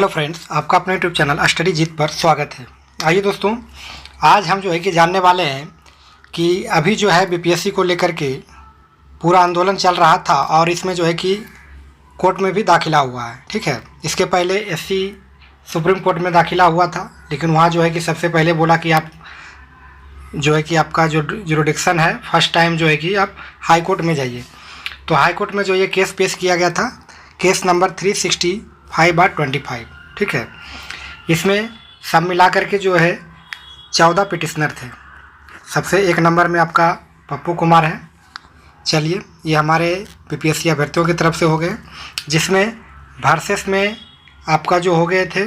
Hello friends, आपका अपने YouTube channel study जीत पर स्वागत है। आइए दोस्तों, आज हम जो है कि जानने वाले हैं कि अभी जो है बीपीएससी को लेकर के पूरा आंदोलन चल रहा था और इसमें जो है कि कोर्ट में भी दाखिला हुआ है। ठीक है, इसके पहले एससी सुप्रीम कोर्ट में दाखिला हुआ था, लेकिन वहाँ जो है कि सबसे पहले बोला कि आप जो है कि आपका जो जुरिडिक्शन है फर्स्ट टाइम जो है कि आप हाई कोर्ट में जाइए। तो हाई कोर्ट में जो ये केस पेश किया गया था, केस नंबर 365/25। ठीक है, इसमें सब मिला करके जो है 14 पिटिशनर थे। सबसे एक नंबर में आपका पप्पू कुमार है। चलिए, ये हमारे बीपीएससी अभ्यर्थियों की तरफ से हो गए, जिसमें वर्सेस में आपका जो हो गए थे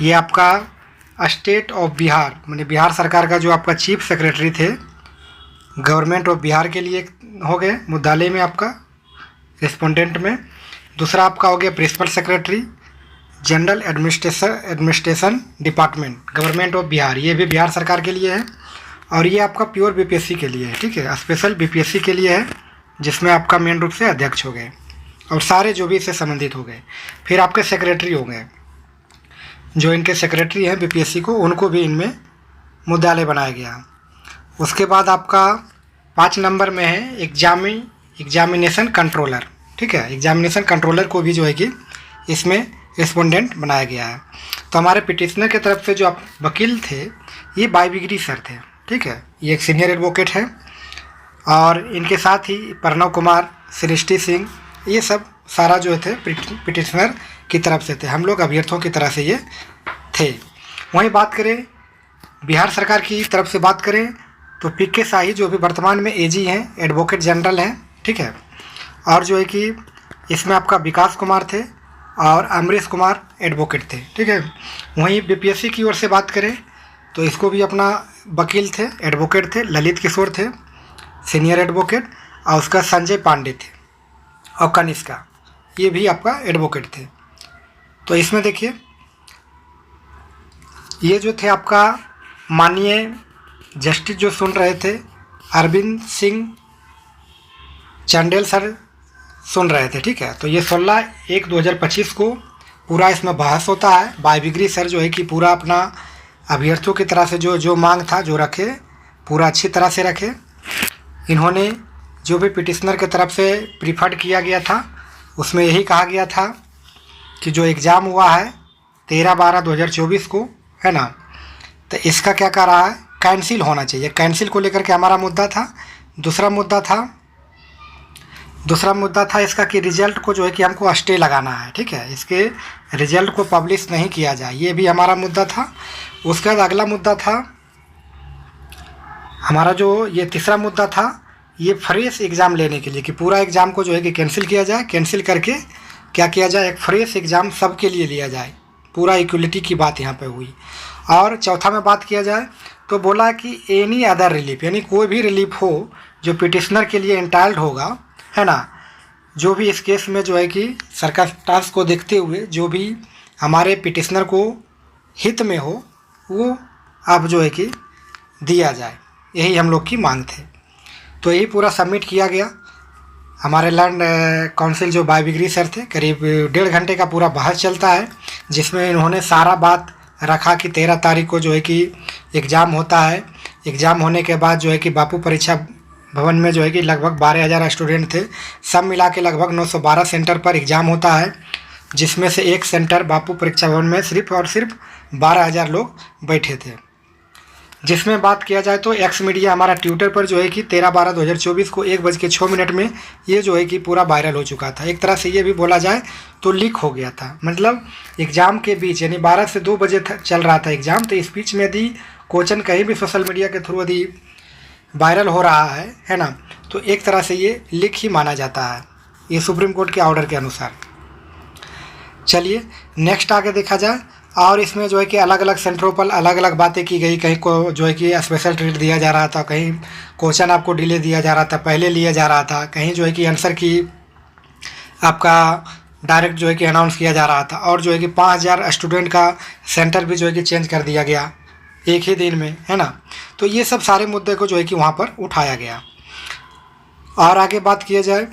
ये आपका स्टेट ऑफ बिहार, माने बिहार सरकार का जो आपका चीफ सेक्रेटरी थे गवर्नमेंट ऑफ बिहार के लिए हो गए मुद्दालय में आपका रिस्पोंडेंट में। दूसरा आपका हो गया principal secretary general administration department government of Bihar, ये भी बिहार सरकार के लिए है। और ये आपका प्योर बीपीएससी के लिए है। ठीक है, स्पेशल बीपीएससी के लिए है, जिसमें आपका मेन रूप से अध्यक्ष हो गए और सारे जो भी इससे संबंधित हो गए। फिर आपके सेक्रेटरी हो गए, जो इनके सेक्रेटरी हैं बीपीएससी को, उनको भी इनमें मुद्दालय बनाया गया। उसके बाद आपका 5 नंबर में है एग्जामिनेशन कंट्रोलर। ठीक है, एग्जामिनेशन कंट्रोलर को भी जो है कि इसमें रिस्पोंडेंट बनाया गया है। तो हमारे पिटिशनर की तरफ से जो आप वकील थे ये बाईबिगरी सर थे। ठीक है, ये एक सीनियर एडवोकेट है और इनके साथ ही प्रणव कुमार, सृष्टि सिंह, ये सब सारा जो थे पिटिशनर की तरफ से थे। हम लोग अभ्यर्थियों की तरह से ये थे। वहीं बात करें बिहार सरकार की तरफ से बात करें तो पीके शाही जो भी वर्तमान में एजी हैं, एडवोकेट जनरल हैं। ठीक है, और जो है कि इसमें आपका विकास कुमार थे और अमरीश कुमार एडवोकेट थे। ठीक है, वहीं बीपीएससी की ओर से बात करें तो इसको भी अपना वकील थे, एडवोकेट थे, ललित किशोर थे सीनियर एडवोकेट, और उसका संजय पांडे थे और कनिष्का, ये भी आपका एडवोकेट थे। तो इसमें देखिए ये जो थे आपका माननीय जस्टिस जो सुन रहे थे अरविंद सिंह चंडेल सर सुन रहे थे। ठीक है, तो ये 16/1/2025 को पूरा इसमें बहस होता है। बाईबिगरी सर जो है कि पूरा अपना अभ्यर्थियों की तरह से जो मांग था जो रखे, पूरा अच्छी तरह से रखे। इन्होंने जो भी पिटिशनर की तरफ से प्रीफर्ड किया गया था उसमें यही कहा गया था कि जो एग्ज़ाम हुआ है 13/12/2024 को, है ना, तो इसका क्या कह रहा है, कैंसिल होना चाहिए। कैंसिल को लेकर के हमारा मुद्दा था। दूसरा मुद्दा था इसका कि रिजल्ट को जो है कि हमको स्टे लगाना है। ठीक है, इसके रिजल्ट को पब्लिश नहीं किया जाए, ये भी हमारा मुद्दा था। उसके बाद अगला मुद्दा था हमारा जो ये तीसरा मुद्दा था, ये फ्रेश एग्ज़ाम लेने के लिए कि पूरा एग्ज़ाम को जो है कि कैंसिल किया जाए। कैंसिल करके क्या किया जाए, एक फ्रेश एग्ज़ाम सबके लिए लिया जाए। पूरा इक्वलिटी की बात यहाँ पे हुई। और चौथा में बात किया जाए तो बोला कि एनी अदर रिलीफ, यानी कोई भी रिलीफ हो जो पिटिशनर के लिए एंटाइल्ड होगा, है ना, जो भी इस केस में जो है कि सरकार टास्क को देखते हुए जो भी हमारे पिटिशनर को हित में हो वो अब जो है कि दिया जाए, यही हम लोग की मांग थे। तो यही पूरा सबमिट किया गया। हमारे लैंड काउंसिल जो बाईबिगरी सर थे, करीब 1.5 घंटे का पूरा बहस चलता है, जिसमें इन्होंने सारा बात रखा कि 13 तारीख को जो है कि एग्ज़ाम होता है। एग्ज़ाम होने के बाद जो है कि बापू परीक्षा भवन में जो है कि लगभग 12,000 स्टूडेंट थे। सब मिला के लगभग 912 सेंटर पर एग्ज़ाम होता है, जिसमें से एक सेंटर बापू परीक्षा भवन में सिर्फ और सिर्फ 12,000 लोग बैठे थे। जिसमें बात किया जाए तो एक्स मीडिया हमारा ट्विटर पर जो है कि 13/12/2024 को 1:06 में ये जो है कि पूरा वायरल हो चुका था। एक तरह से ये भी बोला जाए तो लीक हो गया था। मतलब एग्ज़ाम के बीच, यानी 12 से 2 बजे चल रहा था एग्ज़ाम, तो इस बीच में यदि क्वेश्चन कहीं भी सोशल मीडिया के थ्रू यदि वायरल हो रहा है ना, तो एक तरह से ये लीक ही माना जाता है, ये सुप्रीम कोर्ट के ऑर्डर के अनुसार। चलिए नेक्स्ट आगे देखा जाए। और इसमें जो है कि अलग अलग सेंटरों पर अलग अलग बातें की गई। कहीं को जो है कि स्पेशल ट्रीट दिया जा रहा था, कहीं क्वेश्चन आपको डिले दिया जा रहा था, पहले लिया जा रहा था, कहीं जो है कि आंसर की आपका डायरेक्ट जो है कि अनाउंस किया जा रहा था। और जो है कि 5,000 स्टूडेंट का सेंटर भी जो है कि चेंज कर दिया गया एक ही दिन में, है ना। तो ये सब सारे मुद्दे को जो है कि वहाँ पर उठाया गया। और आगे बात किया जाए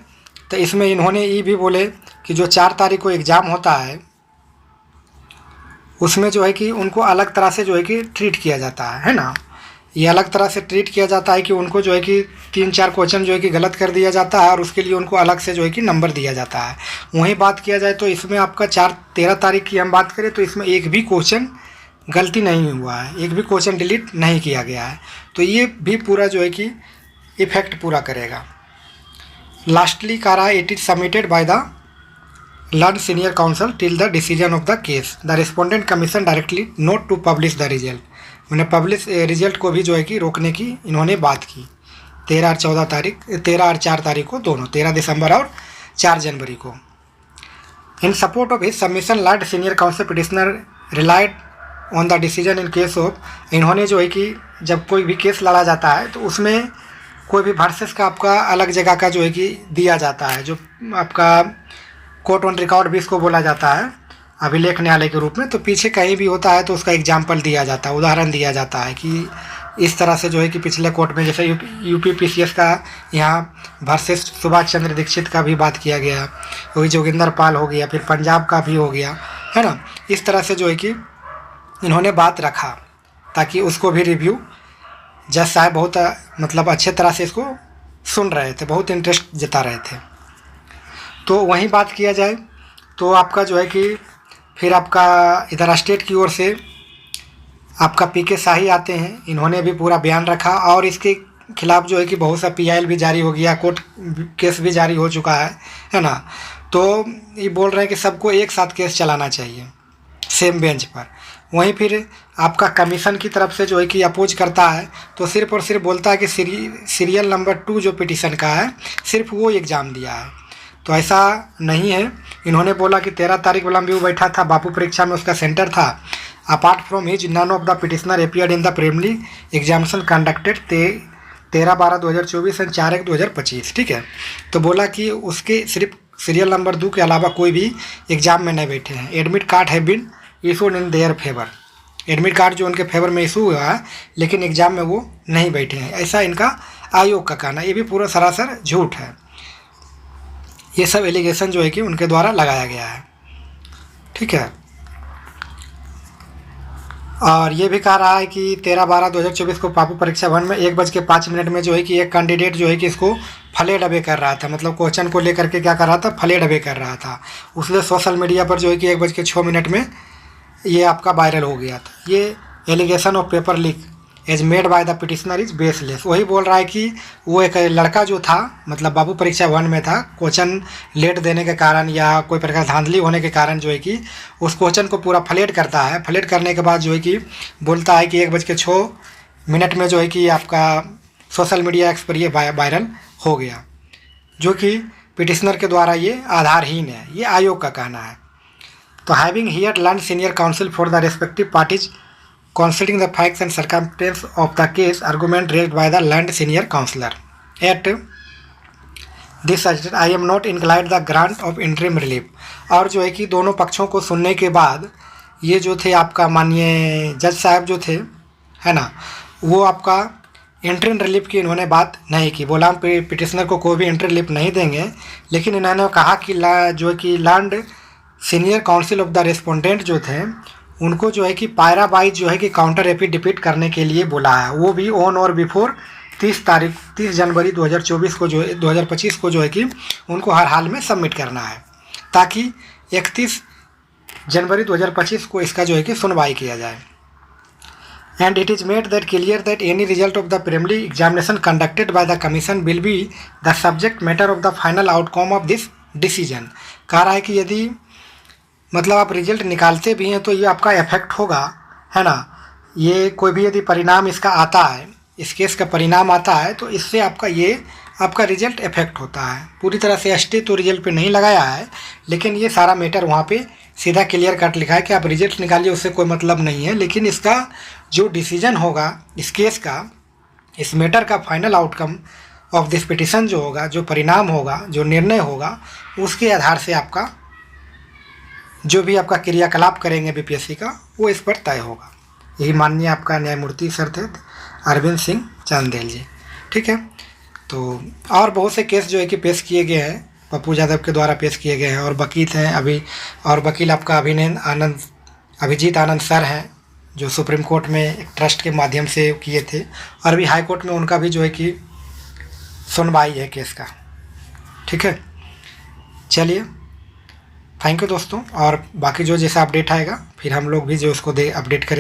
तो इसमें इन्होंने ये भी बोले कि जो 4 तारीख को एग्ज़ाम होता है उसमें जो है कि उनको अलग तरह से जो है कि ट्रीट किया जाता है ना। ये अलग तरह से ट्रीट किया जाता है कि उनको जो है कि 3-4 क्वेश्चन जो है कि गलत कर दिया जाता है और उसके लिए उनको अलग से जो है कि नंबर दिया जाता है। वहीं बात किया जाए तो इसमें आपका 13 तारीख की हम बात करें तो इसमें एक भी क्वेश्चन गलती नहीं हुआ है, एक भी क्वेश्चन डिलीट नहीं किया गया है। तो ये भी पूरा जो है कि इफेक्ट पूरा करेगा। लास्टली कह रहा है it is submitted by the learned senior counsel till the decision of the case the respondent commission directly not to publish the result. मैंने पब्लिश रिजल्ट को भी जो है कि रोकने की इन्होंने बात की 13 और 14 तारीख 13 और 4 तारीख को, दोनों 13 दिसंबर और 4 जनवरी को। इन support of his submission learn senior council petitioner relied on the decision in case of. इन्होंने जो है कि जब कोई भी केस लड़ा जाता है तो उसमें कोई भी वर्सेस का आपका अलग जगह का जो है कि दिया जाता है, जो आपका कोर्ट ऑन रिकॉर्ड भी इसको बोला जाता है अभिलेख न्यायालय के रूप में। तो पीछे कहीं भी होता है तो उसका एग्जाम्पल दिया जाता है, उदाहरण दिया जाता है कि इस तरह से जो है कि पिछले कोर्ट में जैसे यूपी पीसीएस का यहाँ वर्सेस सुभाष चंद्र दीक्षित का भी बात किया गया, वही जोगिंदर पाल हो गया, फिर पंजाब का भी हो गया, है ना। इस तरह से जो है कि इन्होंने बात रखा ताकि उसको भी रिव्यू जज साहब बहुत मतलब अच्छे तरह से इसको सुन रहे थे, बहुत इंटरेस्ट जता रहे थे। तो वहीं बात किया जाए तो आपका जो है कि फिर आपका इधर स्टेट की ओर से आपका पीके शाही आते हैं, इन्होंने भी पूरा बयान रखा और इसके खिलाफ जो है कि बहुत सा पीआईएल भी जारी हो गया, कोर्ट केस भी जारी हो चुका है ना। तो ये बोल रहे हैं कि सबको एक साथ केस चलाना चाहिए सेम बेंच पर। वहीं फिर आपका कमीशन की तरफ से जो है कि अपोज करता है तो सिर्फ और सिर्फ बोलता है कि सीरियल नंबर 2 जो पिटीशन का है सिर्फ वो एग्ज़ाम दिया है। तो ऐसा नहीं है। इन्होंने बोला कि 13 तारीख वाला भी वो बैठा था, बापू परीक्षा में उसका सेंटर था। Apart from his none of the petitioner appeared in the preliminary examination conducted 13/12/2024 and 4/1/2025। ठीक है, तो बोला कि उसके सिर्फ सीरियल नंबर 2 के अलावा कोई भी एग्ज़ाम में नहीं बैठे हैं। एडमिट कार्ड है been issued in their favour, admit card जो उनके फेवर में इशू हुआ है लेकिन एग्ज़ाम में वो नहीं बैठे हैं, ऐसा इनका आयोग का कहना। ये भी पूरा सरासर झूठ है। ये सब एलिगेशन जो है कि उनके द्वारा लगाया गया है। ठीक है, और ये भी कह रहा है कि 13/12/2024 को बापू परीक्षा भवन में 1:05 में जो है कि एक कैंडिडेट जो है कि इसको फले डबे कर रहा था, मतलब क्वेश्चन को लेकर के क्या कर रहा था, फले डबे कर रहा था। उसने सोशल मीडिया पर जो है कि 1:06 में ये आपका वायरल हो गया था। ये allegation of paper leak as made by the petitioner is baseless. वही बोल रहा है कि वो एक लड़का जो था मतलब बाबू परीक्षा भवन में था, क्वेश्चन लेट देने के कारण या कोई प्रकार धांधली होने के कारण जो है कि उस क्वेश्चन को पूरा फ्लेट करता है। फ्लेट करने के बाद जो है कि बोलता है कि 1:06 में जो है कि आपका सोशल मीडिया एक्स पर ये वायरल हो गया, जो कि पिटिशनर के द्वारा ये आधारहीन है, ये आयोग का कहना है। तो having here learn senior council for the respective parties considering the facts and circumstances of the case, argument raised by the learned senior counselor. At this suggested, I am not inclined the grant of interim relief. और जो है कि दोनों पक्षों को सुनने के बाद ये जो थे आपका माननीय जज साहब जो थे, है ना, वो आपका इंटरिम रिलीफ की इन्होंने बात नहीं की। बोला हम पिटिशनर को कोई भी इंटरिम रिलीफ नहीं देंगे, लेकिन इन्होंने कहा कि जो कि learned senior council of the respondent जो थे उनको जो है कि पायरा वाइज जो है कि काउंटर एफिडेविट करने के लिए बोला है, वो भी ऑन और बिफोर 30 जनवरी 2024 को जो 2025 को जो है कि उनको हर हाल में सबमिट करना है, ताकि 31 जनवरी 2025 को इसका जो है कि सुनवाई किया जाए। And it is made that clear that any result of the preliminary examination conducted by the commission will be the subject matter of the final outcome of this decision. कह रहा है कि यदि मतलब आप रिजल्ट निकालते भी हैं तो ये आपका इफेक्ट होगा, है ना। ये कोई भी यदि परिणाम इसका आता है, इस केस का परिणाम आता है तो इससे आपका रिजल्ट इफेक्ट होता है। पूरी तरह से स्टे तो रिजल्ट पे नहीं लगाया है, लेकिन ये सारा मैटर वहाँ पे सीधा क्लियर कट लिखा है कि आप रिजल्ट निकालिए, उससे कोई मतलब नहीं है, लेकिन इसका जो डिसीजन होगा इस केस का, इस मैटर का final outcome of this petition जो होगा, जो परिणाम होगा, जो निर्णय होगा, उसके आधार से आपका जो भी आपका क्रियाकलाप करेंगे बीपीएससी का वो इस पर तय होगा। यही माननीय आपका न्यायमूर्ति सर थे अरविंद सिंह चंदेल जी। ठीक है, तो और बहुत से केस जो है कि पेश किए गए हैं, पप्पू यादव के द्वारा पेश किए गए हैं और वकील हैं अभी, और वकील आपका अभिनंदन आनंद अभिजीत आनंद सर हैं, जो सुप्रीम कोर्ट में एक ट्रस्ट के माध्यम से किए थे, और अभी हाई कोर्ट में उनका भी जो है कि सुनवाई है केस का। ठीक है, चलिए थैंक यू दोस्तों, और बाकी जो जैसा अपडेट आएगा फिर हम लोग भी जो उसको अपडेट करेंगे।